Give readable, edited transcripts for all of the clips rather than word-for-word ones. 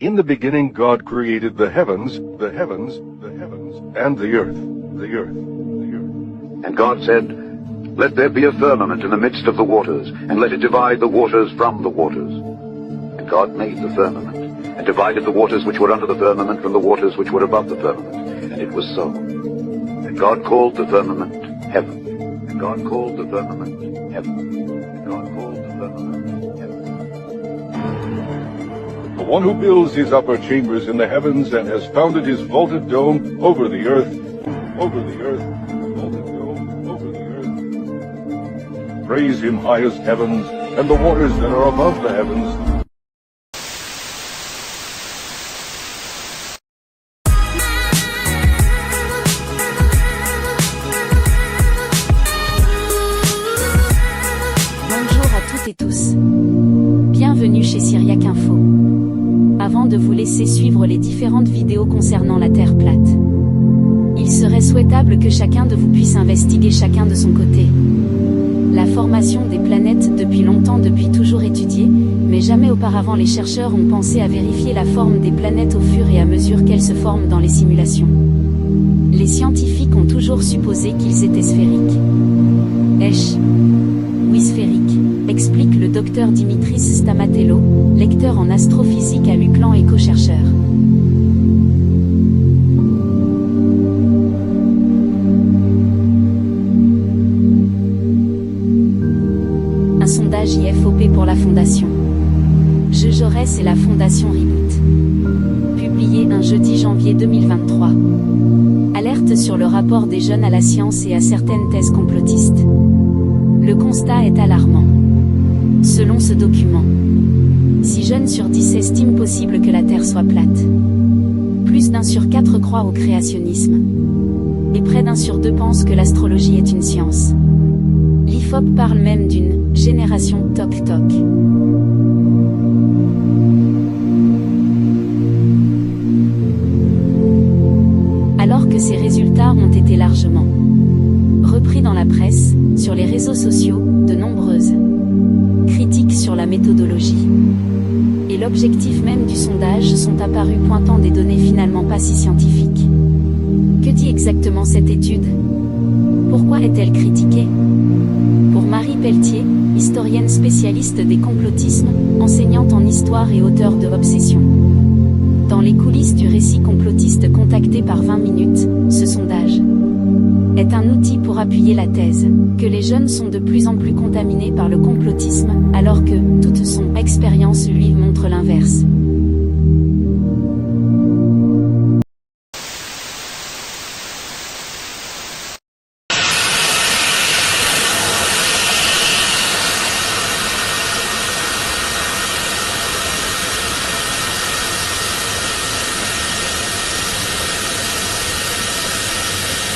In the beginning God created the heavens, and the earth. And God said, "Let there be a firmament in the midst of the waters, and let it divide the waters from the waters." And God made the firmament, and divided the waters which were under the firmament from the waters which were above the firmament. And it was so. And God called the firmament heaven. And God called the firmament heaven. And God called the firmament heaven. The one who builds his upper chambers in the heavens and has founded his vaulted dome over the earth, Praise him, highest heavens, and the waters that are above the heavens. Bonjour à toutes et tous. Bienvenue chez Syriac Info. Avant de vous laisser suivre les différentes vidéos concernant la Terre plate, il serait souhaitable que chacun de vous puisse investiguer chacun de son côté. La formation des planètes depuis toujours étudiée, mais jamais auparavant les chercheurs ont pensé à vérifier la forme des planètes au fur et à mesure qu'elles se forment dans les simulations. Les scientifiques ont toujours supposé qu'ils étaient sphériques. Oui, sphériques, explique le docteur Dimitris Stamatello, lecteur en astrophysique à l'UCLan et co-chercheur. Sondage IFOP pour la Fondation Jaurès et la Fondation Reboot. Publié un jeudi janvier 2023. Alerte sur le rapport des jeunes à la science et à certaines thèses complotistes. Le constat est alarmant. Selon ce document, 6 jeunes sur 10 estiment possible que la Terre soit plate. Plus d'1 sur 4 croient au créationnisme. Et près d'1 sur 2 pensent que l'astrologie est une science. L'IFOP parle même d'une génération toc-toc. Alors que ces résultats ont été largement repris dans la presse, sur les réseaux sociaux, de nombreuses critiques sur la méthodologie et l'objectif même du sondage sont apparus pointant des données finalement pas si scientifiques. Que dit exactement cette étude? Pourquoi est-elle critiquée? Pour Marie Pelletier, historienne spécialiste des complotismes, enseignante en histoire et auteure de Obsession. Dans les coulisses du récit complotiste contacté par 20 minutes, ce sondage est un outil pour appuyer la thèse que les jeunes sont de plus en plus contaminés par le complotisme, alors que toute son expérience lui montre l'inverse.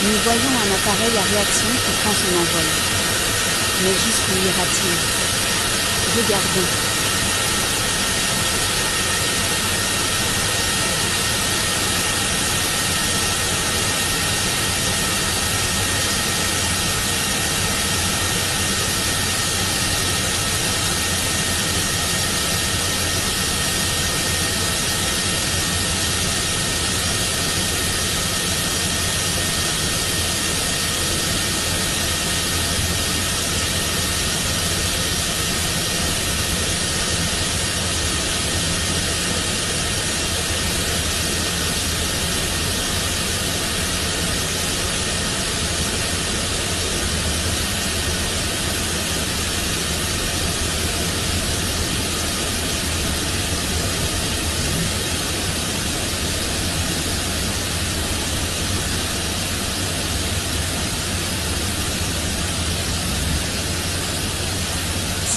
Nous voyons un appareil à réaction qui prend son envol. Mais jusqu'où ira-t-il? Regardons.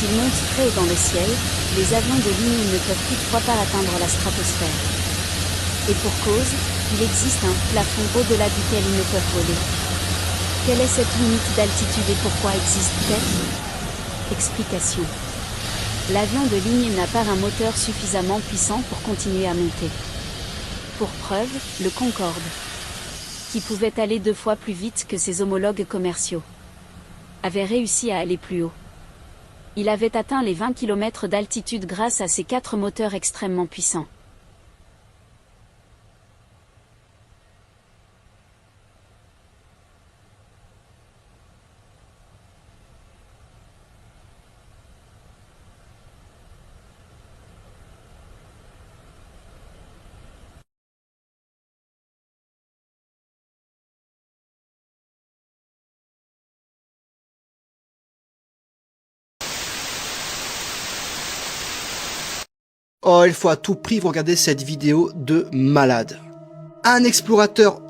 S'ils montent très haut dans le ciel, les avions de ligne ne peuvent toutefois pas atteindre la stratosphère. Et pour cause, il existe un plafond au-delà duquel ils ne peuvent voler. Quelle est cette limite d'altitude et pourquoi existe-t-elle? Explication. L'avion de ligne n'a pas un moteur suffisamment puissant pour continuer à monter. Pour preuve, le Concorde, qui pouvait aller 2 fois plus vite que ses homologues commerciaux, avait réussi à aller plus haut. Il avait atteint les 20 km d'altitude grâce à ses 4 moteurs extrêmement puissants. Oh, il faut à tout prix regarder cette vidéo de malade.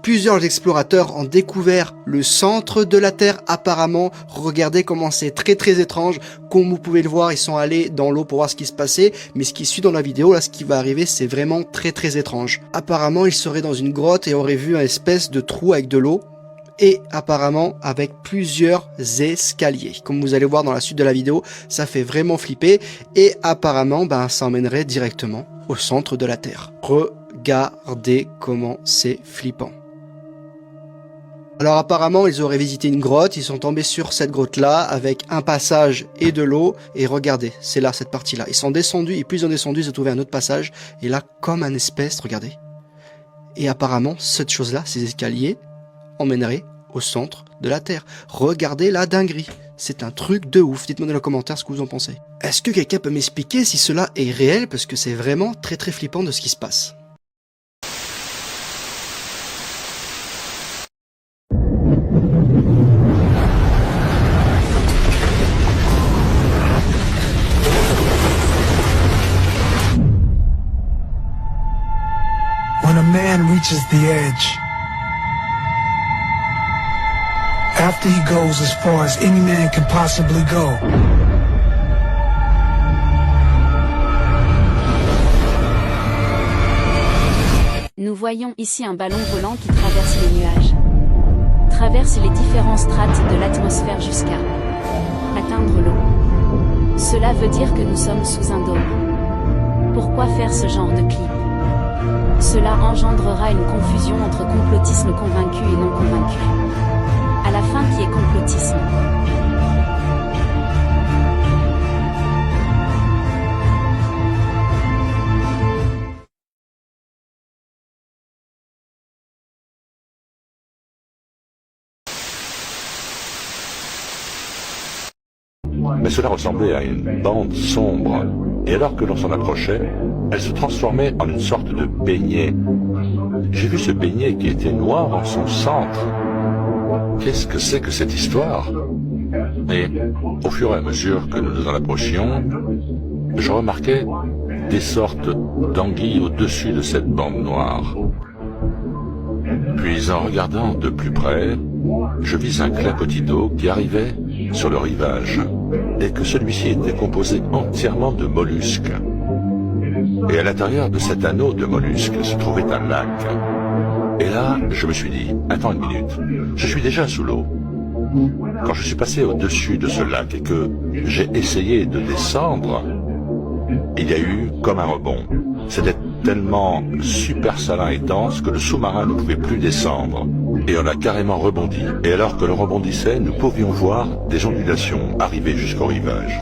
Plusieurs explorateurs ont découvert le centre de la Terre apparemment. Regardez comment c'est très étrange. Comme vous pouvez le voir, ils sont allés dans l'eau pour voir ce qui se passait. Mais ce qui suit dans la vidéo, là, ce qui va arriver, c'est vraiment très étrange. Apparemment, ils seraient dans une grotte et auraient vu un espèce de trou avec de l'eau. Et apparemment avec plusieurs escaliers. Comme vous allez voir dans la suite de la vidéo, ça fait vraiment flipper. Et apparemment, ça emmènerait directement au centre de la Terre. Regardez comment c'est flippant. Alors apparemment, ils auraient visité une grotte, ils sont tombés sur cette grotte-là avec un passage et de l'eau. Et regardez, c'est là, cette partie-là. Ils sont descendus, et plus ils ont descendu, ils ont trouvé un autre passage. Et là, comme un espèce, regardez. Et apparemment, cette chose-là, ces escaliers, emmènerait au centre de la Terre. Regardez la dinguerie. C'est un truc de ouf. Dites-moi dans les commentaires ce que vous en pensez. Est-ce que quelqu'un peut m'expliquer si cela est réel? Parce que c'est vraiment très flippant de ce qui se passe. When a man reaches the edge, after he goes as far as any man can possibly go, nous voyons ici un ballon volant qui traverse les nuages, traverse les différentes strates de l'atmosphère jusqu'à atteindre l'eau. Cela veut dire que nous sommes sous un dôme. Pourquoi faire ce genre de clip? Cela engendrera une confusion entre complotisme convaincu et non convaincu. À la fin, qui est complotisme? Mais cela ressemblait à une bande sombre, et alors que l'on s'en approchait, elle se transformait en une sorte de beignet. J'ai vu ce beignet qui était noir en son centre. Qu'est-ce que c'est que cette histoire? Et au fur et à mesure que nous nous en approchions, je remarquais des sortes d'anguilles au-dessus de cette bande noire. Puis en regardant de plus près, je vis un clapotis d'eau qui arrivait sur le rivage, et que celui-ci était composé entièrement de mollusques. Et à l'intérieur de cet anneau de mollusques se trouvait un lac. Et là, je me suis dit, attends une minute, je suis déjà sous l'eau. Quand je suis passé au-dessus de ce lac et que j'ai essayé de descendre, il y a eu comme un rebond. C'était tellement super salin et dense que le sous-marin ne pouvait plus descendre. Et on a carrément rebondi. Et alors que l'on rebondissait, nous pouvions voir des ondulations arriver jusqu'au rivage.